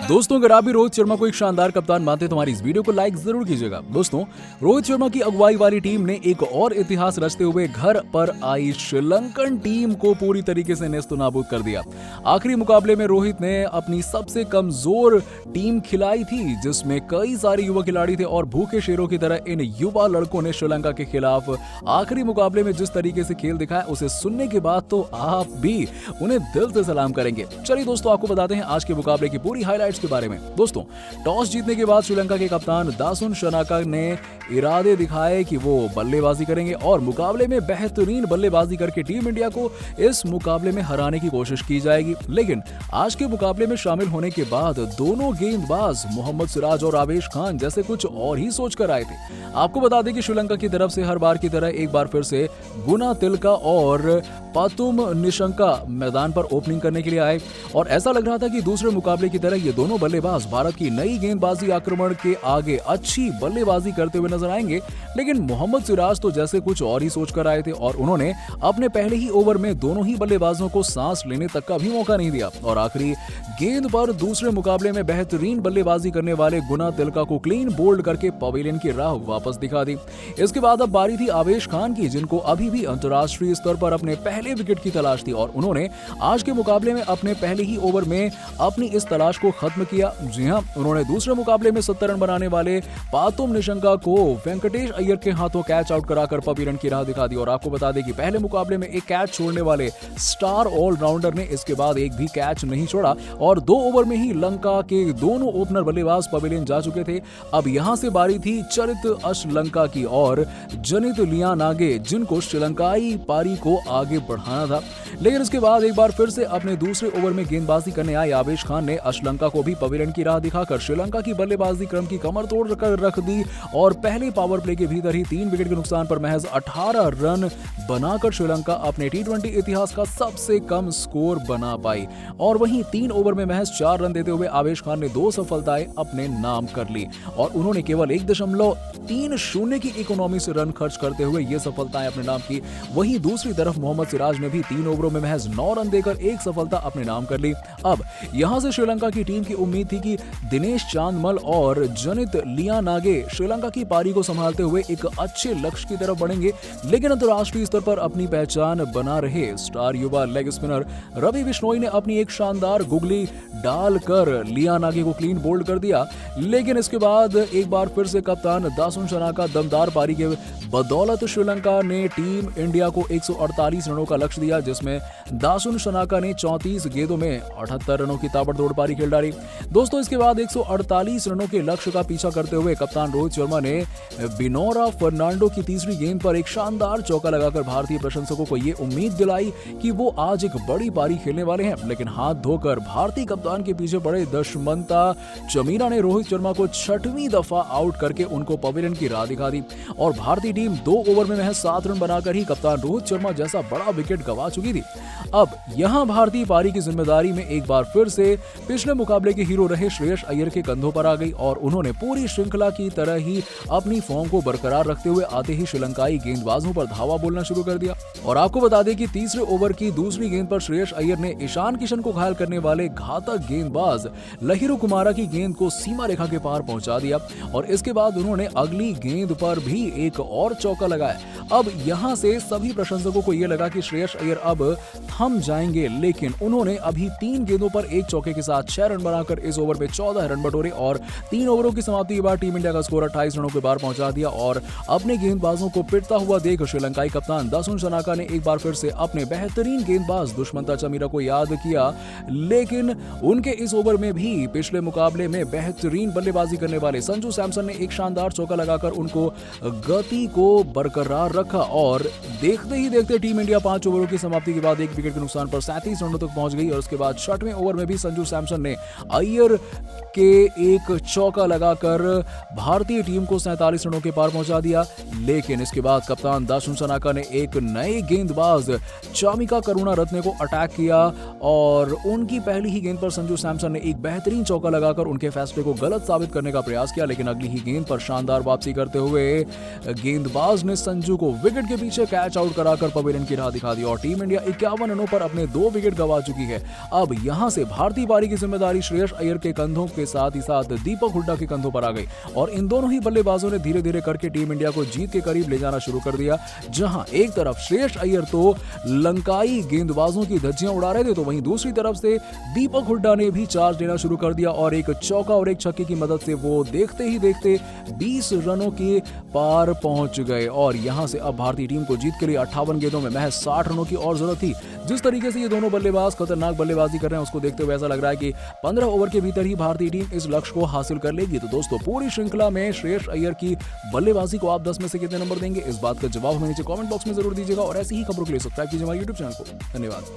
दोस्तों, अगर आप भी रोहित शर्मा को एक शानदार कप्तान मानते हैं तो हमारी इस वीडियो को लाइक जरूर कीजिएगा। दोस्तों, रोहित शर्मा की अगुवाई वाली टीम ने एक और इतिहास रचते हुए घर पर आई श्रीलंकन टीम को पूरी तरीके से नेस्तनाबूद कर दिया। आखिरी मुकाबले में रोहित ने अपनी सबसे कमजोर टीम खिलाई थी, जिसमें कई सारे युवा खिलाड़ी थे और भूखे शेरों की तरह इन युवा लड़कों ने श्रीलंका के खिलाफ आखिरी मुकाबले में जिस तरीके से खेल दिखाया, उसे सुनने के बाद तो आप भी उन्हें दिल से सलाम करेंगे। चलिए दोस्तों, आपको बताते हैं आज के मुकाबले की पूरी हाईलाइट्स के बारे में। दोस्तों, टॉस जीतने के बाद श्रीलंका के कप्तान दासुन शनाका ने इरादे दिखाए कि वो बल्लेबाजी करेंगे और मुकाबले में बेहतरीन बल्लेबाजी करके टीम इंडिया को इस मुकाबले में हराने की कोशिश की जाएगी। लेकिन आज के मुकाबले में शामिल होने के बाद दोनों गेंदबाज मोहम्मद सिराज और आवेश खान जैसे कुछ और ही सोच कर आए थे। आपको बता दें कि श्रीलंका की तरफ से हर बार की तरह एक बार फिर से गुना तिलका और पातुम निशंका मैदान पर ओपनिंग करने के लिए आए और ऐसा लग रहा था कि दूसरे मुकाबले की तरह ये दोनों बल्लेबाज भारत की नई गेंदबाजी आक्रमण के आगे अच्छी बल्लेबाजी करते हुए नजर आएंगे। लेकिन मोहम्मद सिराज तो जैसे कुछ और ही सोच कर आए थे और उन्होंने अपने पहले ही ओवर में दोनों ही बल्लेबाजों को सांस लेने तक का भी मौका नहीं दिया और आखिरी गेंद पर दूसरे मुकाबले में बेहतरीन बल्लेबाजी करने वाले गुना तिलका को क्लीन बोल्ड करके पवेलियन की राह वापस दिखा दी। इसके बाद अब बारी थी आवेश खान की, जिनको अभी भी अंतर्राष्ट्रीय स्तर पर अपने पहले विकेट की तलाश थी और उन्होंने आज के मुकाबले में अपने पहले ही ओवर में अपनी इस तलाश को खत्म किया। जी हां, उन्होंने दूसरे मुकाबले में 70 रन बनाने वाले पातुम निशंका को वेंकटेश अय्यर के हाथों कैच आउट कराकर पवेलियन की राह दिखा दी और आपको बता दें कि पहले मुकाबले में एक कैच छोड़ने वाले स्टार ऑलराउंडर ने इसके बाद एक भी कैच नहीं छोड़ा और 2 ओवर में ही लंका के दोनों ओपनर बल्लेबाज पवेलियन जा चुके थे। अब यहां से बारी थी चरित अश्लंका की और जनित लियानागे, जिनको श्रीलंकाई पारी को आगे बढ़ाना था। लेकिन इसके बाद एक बार फिर से अपने दूसरे ओवर में गेंदबाजी करने आए आवेश खान ने अश्लंका को भी पवेलियन की राह दिखाकर श्रीलंका की बल्लेबाजी क्रम की कमर तोड़ कर रख दी और पहले पावर प्ले के भीतर ही 3 विकेट के नुकसान पर महज 18 रन बनाकर श्रीलंका अपने टी20 इतिहास का सबसे कम स्कोर बना पाई और वहीं 3 ओवर में महज 4 रन देते हुए आवेश खान ने 2 सफलताएं अपने नाम कर ली और उन्होंने केवल 1.30 की इकोनॉमी से रन खर्च करते हुए ये सफलताएं अपने नाम की। वहीं दूसरी तरफ मोहम्मद सिराज ने भी 3 ओवरों में महज 9 रन देकर एक सफलता अपने नाम कर ली। अब यहां से श्रीलंका की टीम की उम्मीद थी कि दिनेश चांदमल और जनित लियानागे श्रीलंका की पारी को संभालते हुए एक अच्छे लक्ष्य की तरफ बढ़ेंगे। लेकिन अंतर्राष्ट्रीय स्तर पर अपनी पहचान बना रहे स्टार युवा लेग स्पिनर रवि बिश्नोई ने अपनी एक शानदार गुगली डालकर लियानागे को क्लीन बोल्ड कर दिया। लेकिन इसके बाद एक बार फिर से कप्तान दासुन शनाका दमदार पारी के बदौलत श्रीलंका ने टीम इंडिया को 148 रनों का लक्ष्य दिया, जिसमें दासुन शनाका ने 34 गेंदों में 78 रनों की ताबड़तोड़ पारी खेल डाली। दोस्तों, इसके बाद 148 रनों के लक्ष्य का पीछा करते हुए कप्तान रोहित शर्मा ने बिनोरा फर्नांडो की तीसरी गेंद पर एक शानदार चौका लगाकर भारतीय प्रशंसकों को ये उम्मीद दिलाई कि वो आज एक बड़ी पारी खेलने वाले हैं। लेकिन हाथ धोकर भारतीय कप्तान के पीछे पड़े दशमंता चमीरा ने रोहित शर्मा को 6वीं दफा आउट करके उनको पवेलियन की राह दिखा दी और भारतीय टीम 2 ओवर में महज 7 रन बनाकर ही कप्तान रोहित शर्मा जैसा बड़ा विकेट गंवा चुकी थी। अब यहां भारतीय पारी की जिम्मेदारी में एक बार फिर से पिछले मुकाबले के हीरो रहे श्रेयस अय्यर के कंधों पर आ गई और उन्होंने पूरी श्रृंखला की तरह ही अपनी फॉर्म को बरकरार रखते हुए आते ही श्रीलंकाई गेंदबाजों पर धावा बोलना शुरू कर दिया। और आपको बता दें कि तीसरे ओवर की दूसरी गेंद पर श्रेयस अय्यर ने ईशान किशन को घायल करने वाले घातक गेंदबाज लहिरू कुमारा की गेंद को सीमा रेखा के पार पहुंचा दिया और इसके बाद उन्होंने अगली गेंद पर भी एक और चौका लगाया। अब यहां से सभी प्रशंसकों को यह लगा कि श्रेयस अय्यर अब थम जाएंगे, लेकिन उन्होंने अभी 3 गेंदों पर एक चौके के साथ 6 रन बनाकर इस ओवर में 14 रन बटोरे और 3 ओवरों की समाप्ति के बाद टीम इंडिया का स्कोर 28 रनों के पार पहुंचा दिया और अपने गेंदबाजों को पिटता हुआ देख श्रीलंकाई कप्तान दासुन शनाका ने एक बार फिर से अपने बेहतरीन गेंदबाज दुष्मंता चमीरा को याद किया। लेकिन उनके इस ओवर में भी पिछले मुकाबले में बेहतरीन बल्लेबाजी करने वाले संजू सैमसन ने एक शानदार चौका लगाकर उनको गति को बरकरार रखा और देखते ही देखते टीम इंडिया 5 ओवरों की समाप्ति के बाद 1 विकेट के नुकसान पर 37 रनों तक पहुंच गई और उसके बाद 6वें ओवर में भी संजू सैमसन ने अय्यर के एक चौका लगाकर भारतीय टीम को 47 रनों के पार पहुंचा दिया। लेकिन इसके बाद कप्तान दाशुन सनाका ने एक नए गेंदबाज चामिका करुणारत्ने को अटैक किया और उनकी पहली ही गेंद पर संजू सैमसन ने एक बेहतरीन चौका लगाकर उनके फैसले को गलत साबित करने का प्रयास किया। लेकिन अगली ही गेंद पर शानदार वापसी करते हुए गेंदबाज ने संजू को विकेट के पीछे कैच आउट कराकर पवेलियन की राह दिखा दी और टीम इंडिया 51 रनों पर अपने 2 विकेट गंवा चुकी है। अब यहां से भारतीय पारी की जिम्मेदारी श्रेयस अय्यर के कंधों के साथ ही साथ दीपक हुड्डा के कंधों पर आ गई और इन दोनों ही बल्लेबाजों ने धीरे धीरे करके टीम इंडिया को जीत के करीब ले जाना शुरू कर दिया। जहां एक तरफ श्रेयस अय्यर तो लंकाई गेंदबाजों की धज्जियां उड़ा रहे थे, तो वहीं दूसरी तरफ से दीपक हुड्डा ने भी चार्ज लेना शुरू कर दिया और एक चौका और एक छक्के की मदद से वो देखते ही देखते 20 रनों के पार पहुंच गए और यहां से अब भारतीय टीम को जीत के लिए 58 गेंदों में महज 60 रनों की और जरूरत थी। जिस तरीके से ये दोनों बल्लेबाज खतरनाक बल्लेबाजी कर रहे हैं उसको देखते हुए ऐसा लग रहा है कि 15 ओवर के भीतर ही भारतीय टीम इस लक्ष्य को हासिल कर लेगी। तो दोस्तों, पूरी श्रृंखला में श्रेयस अय्यर की बल्लेबाजी को आप 10 में से कितने नंबर देंगे, इस बात का जवाब हमें नीचे कमेंट बॉक्स में जरूर दीजिएगा और ऐसी ही खबरों के लिए सब्सक्राइब कीजिए हमारे YouTube चैनल को। धन्यवाद।